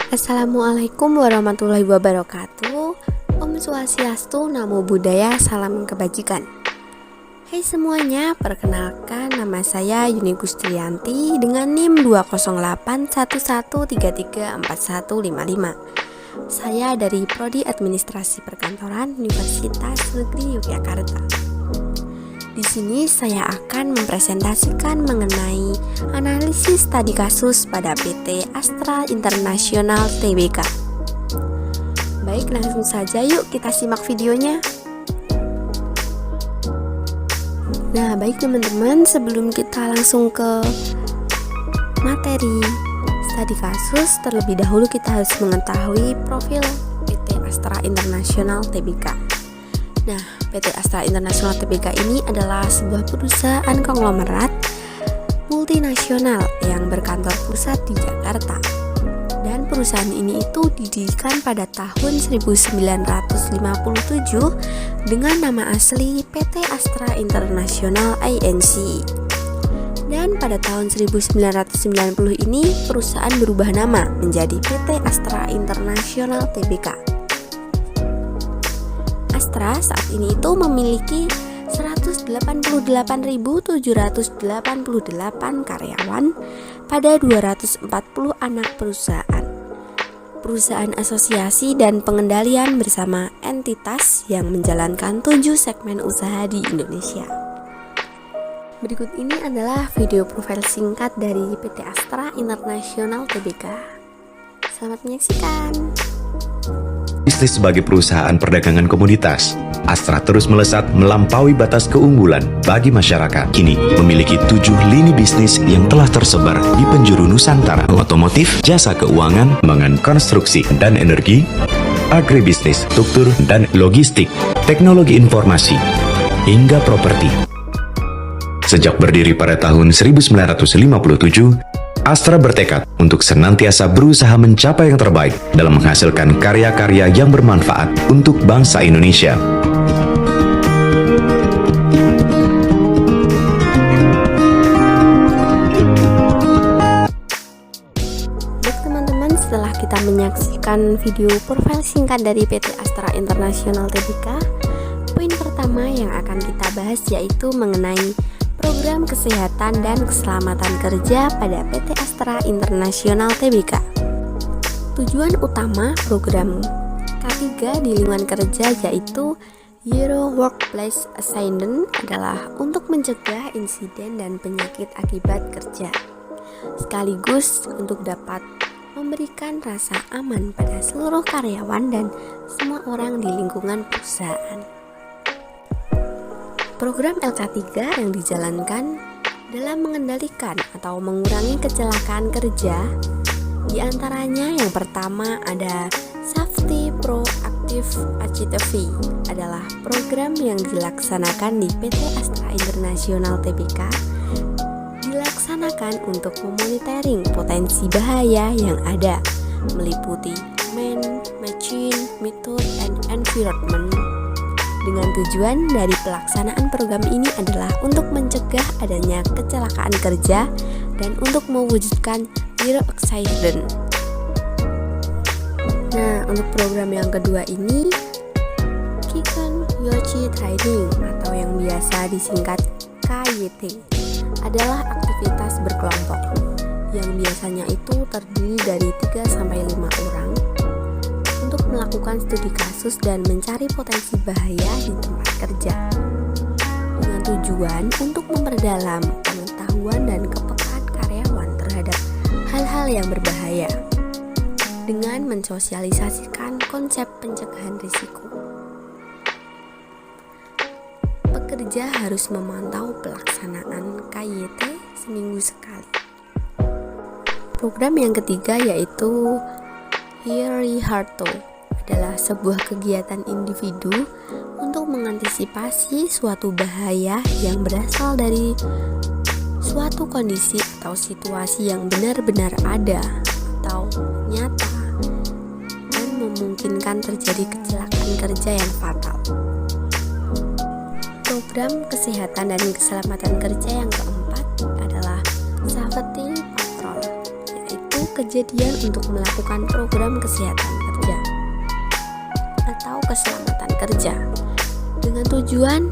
Assalamualaikum warahmatullahi wabarakatuh. Om Swastiastu, Namo Buddhaya, salam kebajikan. Hai semuanya, perkenalkan nama saya Yuni Gustrianti dengan NIM 20811334155. Saya dari Prodi Administrasi Perkantoran Universitas Negeri Yogyakarta. Di sini saya akan mempresentasikan mengenai analisis studi kasus pada PT Astra International Tbk. Baik, langsung saja yuk kita simak videonya. Nah, baik teman-teman, sebelum kita langsung ke materi studi kasus, terlebih dahulu kita harus mengetahui profil PT Astra International Tbk. Nah, PT Astra International Tbk ini adalah sebuah perusahaan konglomerat multinasional yang berkantor pusat di Jakarta. Dan perusahaan ini itu didirikan pada tahun 1957 dengan nama asli PT Astra International Inc. Dan pada tahun 1990 ini perusahaan berubah nama menjadi PT Astra International Tbk. Astra saat ini itu memiliki 188.788 karyawan pada 240 anak perusahaan asosiasi dan pengendalian bersama entitas yang menjalankan 7 segmen usaha di Indonesia. Berikut ini adalah video profil singkat dari PT Astra International Tbk. Selamat menyaksikan. Bisnis sebagai perusahaan perdagangan komoditas, Astra terus melesat melampaui batas keunggulan bagi masyarakat. Kini memiliki 7 lini bisnis yang telah tersebar di penjuru Nusantara: otomotif, jasa keuangan, pengembangan konstruksi dan energi, agribisnis, struktur dan logistik, teknologi informasi, hingga properti. Sejak berdiri pada tahun 1957, Astra bertekad untuk senantiasa berusaha mencapai yang terbaik dalam menghasilkan karya-karya yang bermanfaat untuk bangsa Indonesia. Baik teman-teman, setelah kita menyaksikan video profil singkat dari PT Astra International Tbk, poin pertama yang akan kita bahas yaitu mengenai program kesehatan dan keselamatan kerja pada PT Astra International Tbk. Tujuan utama program K3 di lingkungan kerja yaitu Zero Workplace Accident adalah untuk mencegah insiden dan penyakit akibat kerja, sekaligus untuk dapat memberikan rasa aman pada seluruh karyawan dan semua orang di lingkungan perusahaan. Program LK3 yang dijalankan dalam mengendalikan atau mengurangi kecelakaan kerja, diantaranya yang pertama ada Safety Proactive Activity, adalah program yang dilaksanakan di PT Astra International Tbk, dilaksanakan untuk memonitoring potensi bahaya yang ada, meliputi man, machine, method, and environment. Dengan tujuan dari pelaksanaan program ini adalah untuk mencegah adanya kecelakaan kerja dan untuk mewujudkan zero accident. Nah, untuk program yang kedua ini Kikon Yoshi Training atau yang biasa disingkat KYT adalah aktivitas berkelompok yang biasanya itu terdiri dari 3-5 orang untuk melakukan studi kasus dan mencari potensi bahaya di tempat kerja, dengan tujuan untuk memperdalam pengetahuan dan kepekaan karyawan terhadap hal-hal yang berbahaya dengan mensosialisasikan konsep pencegahan risiko. Pekerja harus memantau pelaksanaan KYT seminggu sekali. Program yang ketiga yaitu Hiri Harto adalah sebuah kegiatan individu untuk mengantisipasi suatu bahaya yang berasal dari suatu kondisi atau situasi yang benar-benar ada atau nyata dan memungkinkan terjadi kecelakaan kerja yang fatal. Program kesehatan dan keselamatan kerja yang keempat adalah Safety Patrol, yaitu kejadian untuk melakukan program kesehatan kerja atau keselamatan kerja dengan tujuan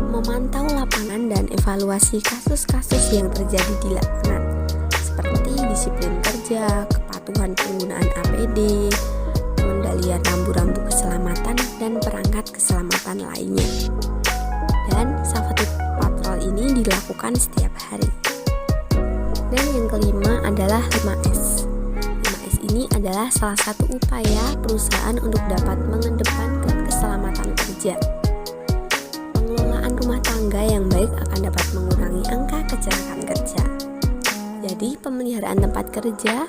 memantau lapangan dan evaluasi kasus-kasus yang terjadi di lapangan seperti disiplin kerja, kepatuhan penggunaan APD, pengendalian rambu-rambu keselamatan dan perangkat keselamatan lainnya. Dan safety patrol ini dilakukan setiap hari. Dan yang kelima adalah 5S. 5S ini adalah salah satu upaya perusahaan untuk dapat mengedepankan keselamatan kerja. Pengelolaan rumah tangga yang baik akan dapat mengurangi angka kecelakaan kerja. Jadi, pemeliharaan tempat kerja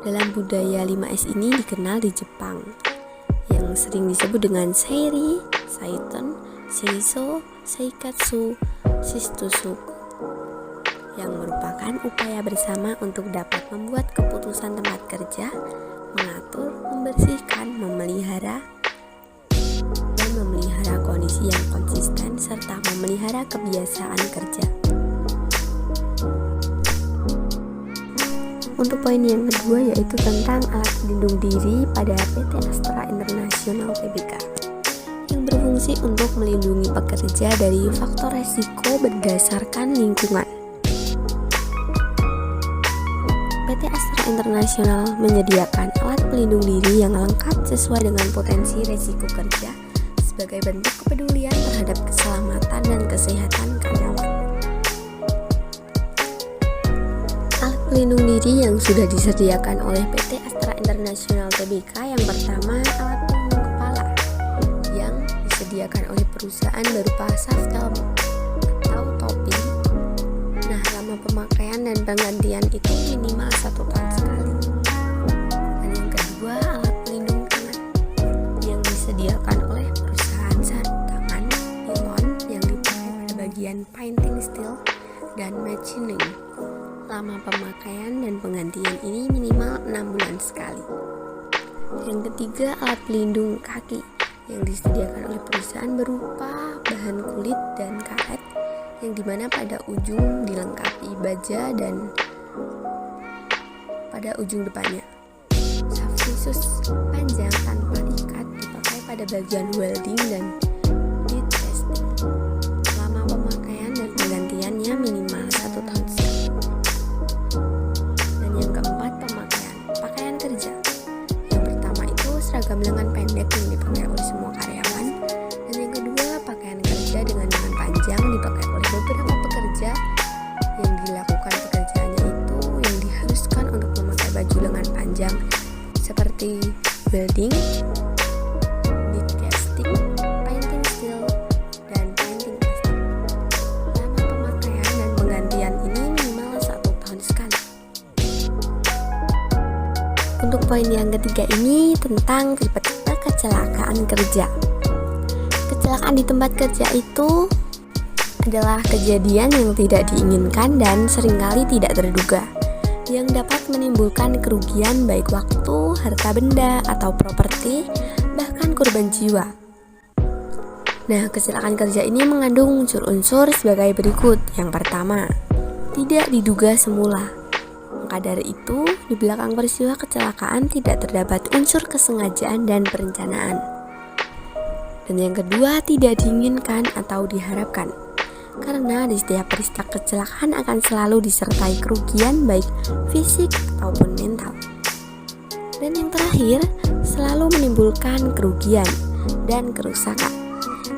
dalam budaya 5S ini dikenal di Jepang, yang sering disebut dengan Seiri, Saiton, Seiso, Seikatsu, Shitsusuku, yang merupakan upaya bersama untuk dapat membuat keputusan tempat kerja, mengatur, membersihkan, memelihara kondisi yang konsisten, serta memelihara kebiasaan kerja. Untuk poin yang kedua yaitu tentang alat pelindung diri pada PT Astra International Tbk, yang berfungsi untuk melindungi pekerja dari faktor resiko berdasarkan lingkungan. PT Astra International menyediakan alat pelindung diri yang lengkap sesuai dengan potensi resiko kerja sebagai bentuk kepedulian terhadap keselamatan dan kesehatan karyawan. Alat pelindung diri yang sudah disediakan oleh PT Astra International Tbk yang pertama, alat pelindung kepala yang disediakan oleh perusahaan berupa saftel atau topi. Nah, lama pemakaian dan penggantian itu minimal 1 tahun sekali. Dan yang kedua, alat pelindung tangan yang disediakan oleh perusahaan sarung tangan nilon yang dipakai pada bagian painting steel dan machining. Lama pemakaian dan penggantian ini minimal 6 bulan sekali. Yang ketiga, alat pelindung kaki yang disediakan oleh perusahaan berupa bahan kulit dan karet, yang dimana pada ujung dilengkapi baja dan pada ujung depannya safesus panjang tanpa ikat dipakai pada bagian welding dan lead testing. Lama pemakaian dan penggantiannya minimal 1 tahun sekali. Dan yang keempat, pakaian kerja. Yang pertama itu seragam lengan pendek yang dipakai oleh semua karyawan. Dan yang kedua, pakaian kerja dengan lengan panjang dipakai oleh beberapa pekerja yang dilakukan pekerjaannya itu yang diharuskan untuk memakai baju lengan panjang seperti welding, lead casting, painting steel, dan painting casting. Lama pemakaian dan penggantian ini minimal 1 tahun sekali. Untuk poin yang ketiga ini tentang tipe-tipe kecelakaan kerja. Kecelakaan di tempat kerja itu adalah kejadian yang tidak diinginkan dan seringkali tidak terduga, yang dapat menimbulkan kerugian baik waktu, harta benda, atau properti, bahkan korban jiwa. Nah, kecelakaan kerja ini mengandung unsur-unsur sebagai berikut. Yang pertama, tidak diduga semula. Maka dari itu, di belakang peristiwa kecelakaan tidak terdapat unsur kesengajaan dan perencanaan. Dan yang kedua, tidak diinginkan atau diharapkan. Karena di setiap peristiwa kecelakaan akan selalu disertai kerugian baik fisik ataupun mental. Dan yang terakhir, selalu menimbulkan kerugian dan kerusakan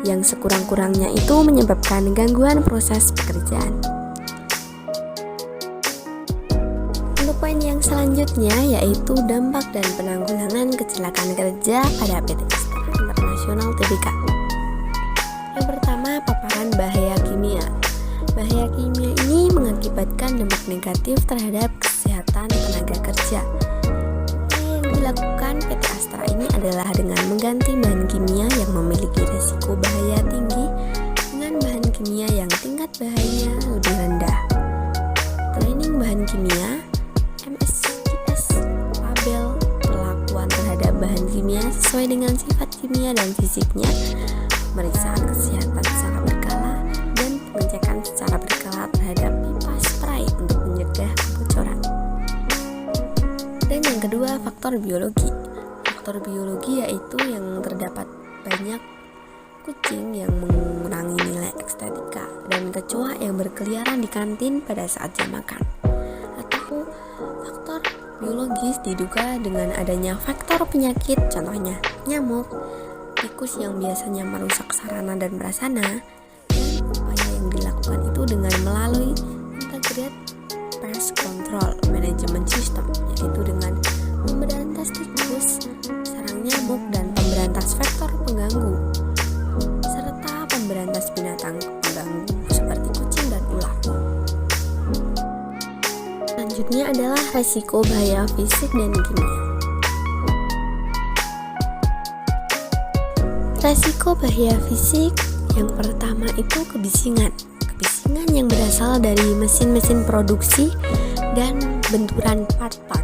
yang sekurang-kurangnya itu menyebabkan gangguan proses pekerjaan. Untuk poin yang selanjutnya yaitu dampak dan penanggulangan kecelakaan kerja pada PT Astra International Tbk. Yang pertama, paparan bahaya kimia. Bahaya kimia ini mengakibatkan dampak negatif terhadap kesehatan tenaga kerja. Yang dilakukan PT Astra ini adalah dengan mengganti bahan kimia yang memiliki risiko bahaya tinggi dengan bahan kimia yang tingkat bahayanya lebih rendah. Training bahan kimia, MSCS, label, perlakuan terhadap bahan kimia sesuai dengan sifat kimia dan fisiknya, pemeriksaan kesehatan secara berkala, dan pengecekan secara berkala terhadap pipa spray untuk mencegah kebocoran. Yang kedua, faktor biologi. Faktor biologi yaitu yang terdapat banyak kucing yang mengurangi nilai estetika dan kecoa yang berkeliaran di kantin pada saat jam makan. Atau faktor biologis diduga dengan adanya faktor penyakit, contohnya nyamuk, tikus yang biasanya merusak sarana dan prasana, dan upaya yang dilakukan itu dengan melalui integrated pest control management system, yaitu dengan memberantas tikus, sarang nyamuk, dan pemberantas vektor pengganggu, serta pemberantas binatang pengganggu seperti kucing dan ular. Selanjutnya adalah resiko bahaya fisik dan kimia. Resiko bahaya fisik yang pertama itu kebisingan. Kebisingan yang berasal dari mesin-mesin produksi dan benturan part-part.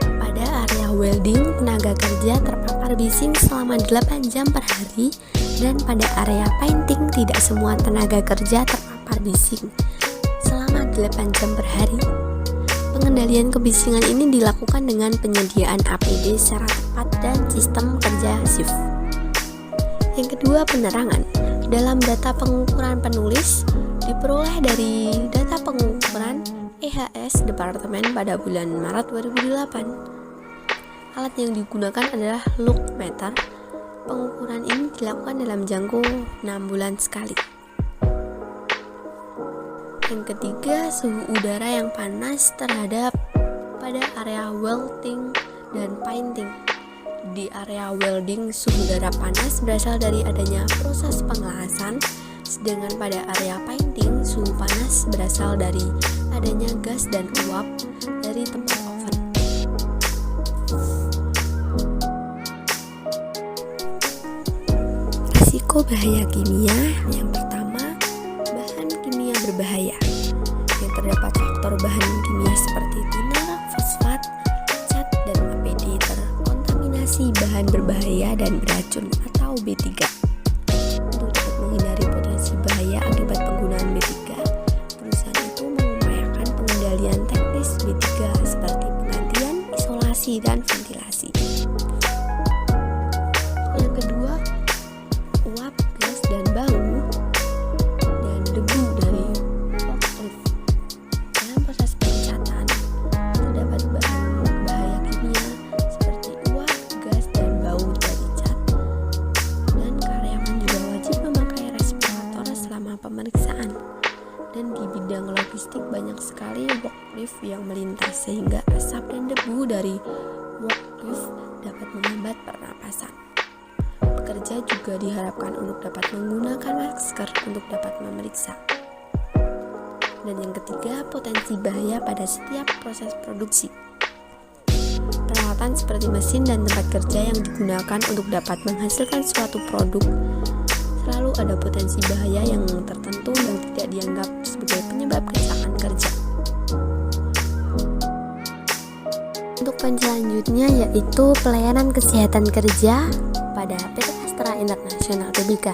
Pada area welding, tenaga kerja terpapar bising selama 8 jam per hari, dan pada area painting tidak semua tenaga kerja terpapar bising selama 8 jam per hari. Pengendalian kebisingan ini dilakukan dengan penyediaan APD secara tepat dan sistem kerja shift. Yang kedua, penerangan. Dalam data pengukuran penulis diperoleh dari data pengukuran EHS Departemen pada bulan Maret 2008. Alat yang digunakan adalah look meter. Pengukuran ini dilakukan dalam jangka 6 bulan sekali. Yang ketiga, suhu udara yang panas terhadap pada area welding dan painting. Di area welding, suhu udara panas berasal dari adanya proses pengelasan, sedangkan pada area painting, suhu panas berasal dari adanya gas dan uap dari tempat oven. Risiko bahaya kimia yang pertama, bahan kimia berbahaya. Yang terdapat faktor bahan kimia seperti tiner, fosfat, cat, dan APD terkontaminasi bahan berbahaya dan beracun atau B3. Untuk dapat menghindari potensi bahaya akibat penggunaan B3, perusahaan itu mengupayakan pengendalian teknis B3 seperti penggantian, isolasi, dan ventilasi. Yang kedua, uap, gas, dan bau dan debu dari forklift. Dalam proses pengecatan terdapat bahan bahaya kimia seperti uap, gas, dan bau dari cat, dan karyawan juga wajib memakai respirator selama pemeriksaan. Dan di bidang logistik banyak sekali forklift yang melintas sehingga asap dan debu dari forklift dapat menghambat pernapasan. Pekerja juga diharapkan untuk dapat menggunakan masker untuk dapat memeriksa. Dan yang ketiga, potensi bahaya pada setiap proses produksi. Peralatan seperti mesin dan tempat kerja yang digunakan untuk dapat menghasilkan suatu produk selalu ada potensi bahaya yang tertentu yang tidak dianggap sebagai penyebab kecelakaan kerja. Untuk poin selanjutnya yaitu pelayanan kesehatan kerja pada PT Astra International Tbk.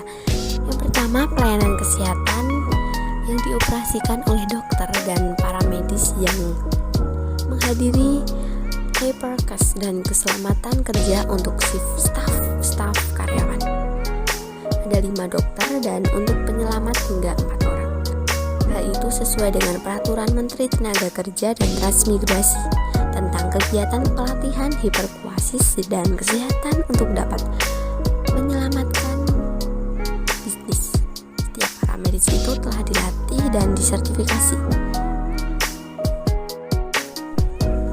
Yang pertama, pelayanan kesehatan yang dioperasikan oleh dokter dan para medis yang menghadiri papercase dan keselamatan kerja untuk staf karyawan. Ada 5 dokter dan untuk penyelamat hingga 4 orang. Hal itu sesuai dengan peraturan Menteri Tenaga Kerja dan Transmigrasi tentang kegiatan pelatihan hiperkuasis dan kesehatan untuk dapat menyelamatkan bisnis. Setiap para medis itu telah dilatih dan disertifikasi.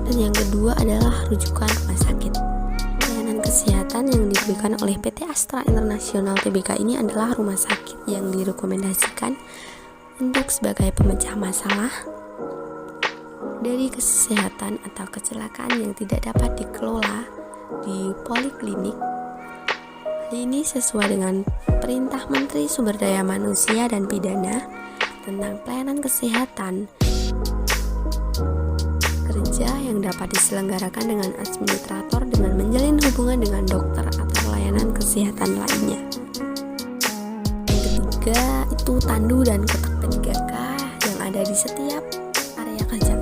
Dan yang kedua adalah rujukan rumah sakit. Pelayanan kesehatan yang diberikan oleh PT Astra International Tbk ini adalah rumah sakit yang direkomendasikan untuk sebagai pemecah masalah dari kesehatan atau kecelakaan yang tidak dapat dikelola di poliklinik. Hal ini sesuai dengan Perintah Menteri Sumber Daya Manusia dan Pidana tentang pelayanan kesehatan kerja yang dapat diselenggarakan dengan administrator dengan menjalin hubungan dengan dokter atau layanan kesehatan lainnya. Yang ketiga itu tandu dan kotak P3K yang ada di setiap area kerja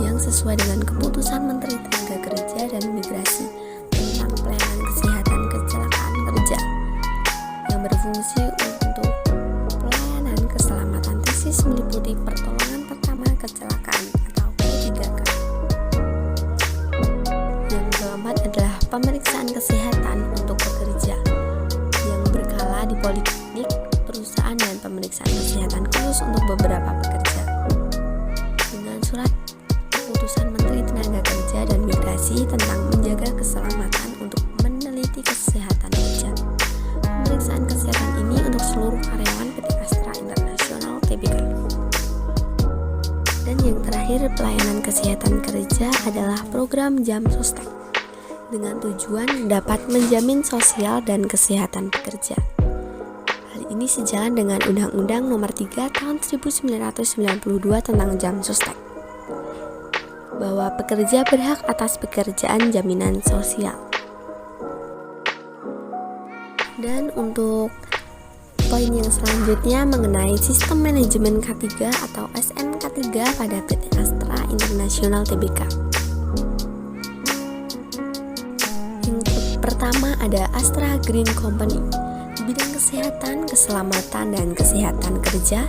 yang sesuai dengan keputusan Menteri Tenagakerja dan Migrasi tentang pelayanan kesehatan kecelakaan kerja yang berfungsi untuk pelayanan keselamatan tesis meliputi pertolongan pertama kecelakaan atau P3K. Yang keempat adalah pemeriksaan kesehatan untuk pekerja yang berkala di poliklinik, perusahaan, dan pemeriksaan kesehatan khusus untuk beberapa pekerja. Dengan surat keputusan Menteri Tenagakerja dan Migrasi tentang menjaga keselamatan untuk meneliti kesehatan kerja. Pemeriksaan kesehatan ini untuk seluruh karyawan PT Astra International Tbk. Dan yang terakhir, pelayanan kesehatan kerja adalah program Jam Sostek dengan tujuan dapat menjamin sosial dan kesehatan pekerja. Hal ini sejalan dengan Undang-Undang Nomor 3 Tahun 1992 tentang Jam Sostek, bahwa pekerja berhak atas pekerjaan jaminan sosial. Dan untuk poin yang selanjutnya mengenai sistem manajemen K3 atau SMK3 pada PT Astra International Tbk. Yang pertama ada Astra Green Company. Di bidang kesehatan, keselamatan, dan kesehatan kerja,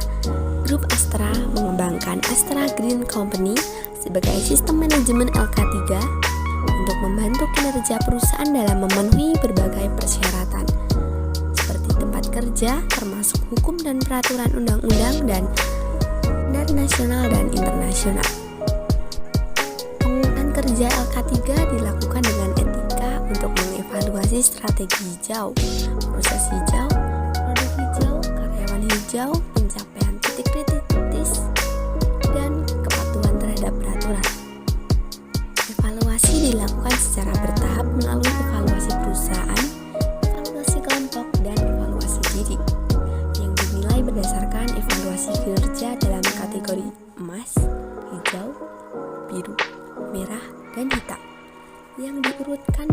Grup Astra mengembangkan Astra Green Company sebagai sistem manajemen LK3 untuk membantu kinerja perusahaan dalam memenuhi berbagai persyaratan seperti tempat kerja, termasuk hukum dan peraturan undang-undang dan standar nasional dan internasional. Penguatan kerja LK3 dilakukan dengan etika untuk mengevaluasi strategi hijau, proses hijau, produk hijau, karyawan hijau, pencapaian titik kritis, dan kepatuhan terhadap peraturan. Evaluasi dilakukan secara bertahap melalui evaluasi perusahaan, evaluasi kelompok, dan evaluasi diri yang dinilai berdasarkan evaluasi kinerja dalam kategori emas, hijau, biru, merah, dan hitam yang diurutkan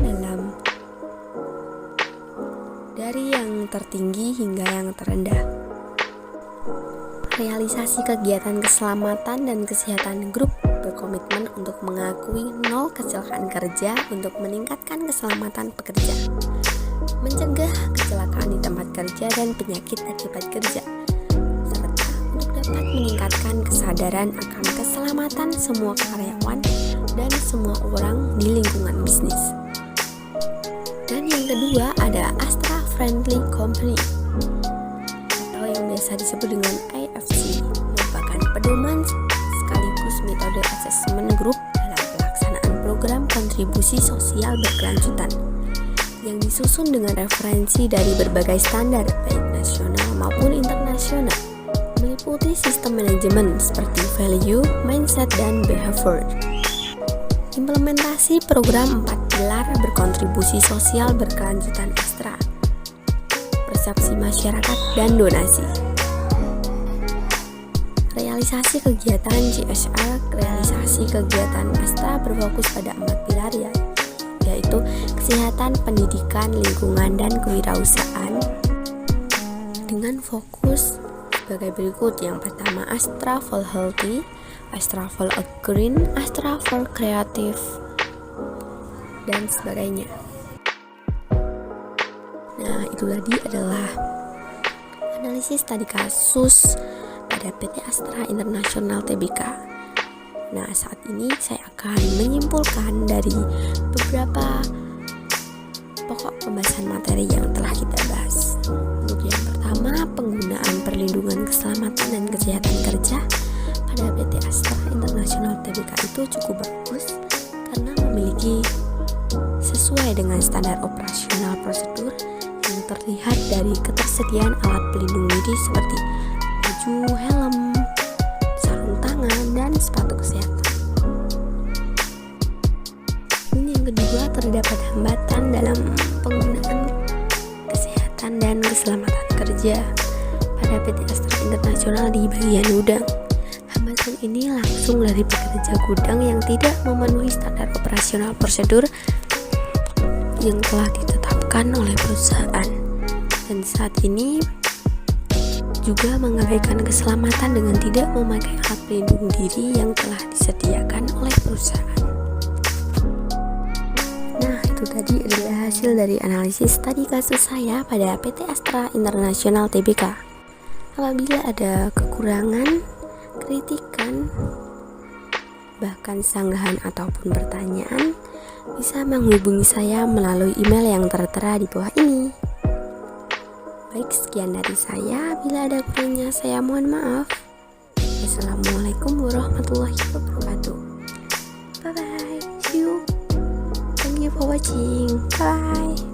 dari yang tertinggi hingga yang terendah. Realisasi kegiatan keselamatan dan kesehatan grup berkomitmen untuk mengakui nol kecelakaan kerja untuk meningkatkan keselamatan pekerja, mencegah kecelakaan di tempat kerja dan penyakit akibat kerja, serta untuk dapat meningkatkan kesadaran akan keselamatan semua karyawan dan semua orang di lingkungan bisnis. Dan yang kedua ada Astra Friendly Company atau yang biasa disebut dengan AFC, merupakan pedoman sekaligus metode asesmen grup dalam pelaksanaan program kontribusi sosial berkelanjutan yang disusun dengan referensi dari berbagai standar baik nasional maupun internasional, meliputi sistem manajemen seperti value, mindset, dan behavior. Implementasi program 4 pilar berkontribusi sosial berkelanjutan Astra, persepsi masyarakat, dan donasi. Realisasi kegiatan CSR. Realisasi kegiatan Astra berfokus pada 4 pilar yaitu kesehatan, pendidikan, lingkungan, dan kewirausahaan dengan fokus sebagai berikut. Yang pertama, Astra for Healthy, Astra for Green, Astra for Creative, dan sebagainya. Nah, itu tadi adalah analisis tadi kasus pada PT Astra International Tbk. Nah, saat ini saya akan menyimpulkan dari beberapa pokok pembahasan materi yang telah kita bahas. Untuk yang pertama, penggunaan perlindungan keselamatan dan kesehatan kerja pada PT Astra International Tbk itu cukup bagus karena memiliki sesuai dengan standar operasional prosedur yang terlihat dari ketersediaan alat pelindung diri seperti baju, helm, sarung tangan, dan sepatu kesehatan. Dan yang kedua, terdapat hambatan dalam penggunaan kesehatan dan keselamatan kerja pada PT Astra International di bagian gudang. Hambatan ini langsung dari pekerja gudang yang tidak memenuhi standar operasional prosedur yang telah ditetapkan oleh perusahaan. Dan saat ini juga mengabaikan keselamatan dengan tidak memakai alat pelindung diri yang telah disediakan oleh perusahaan. Nah, itu tadi adalah hasil dari analisis tadi kasus saya pada PT Astra International Tbk. Apabila ada kekurangan, kritikan, bahkan sanggahan ataupun pertanyaan, bisa menghubungi saya melalui email yang tertera di bawah ini. Baik, sekian dari saya. Bila ada kurangnya, saya mohon maaf. Wassalamualaikum warahmatullahi wabarakatuh. Bye bye. See you. Thank you for watching. Bye.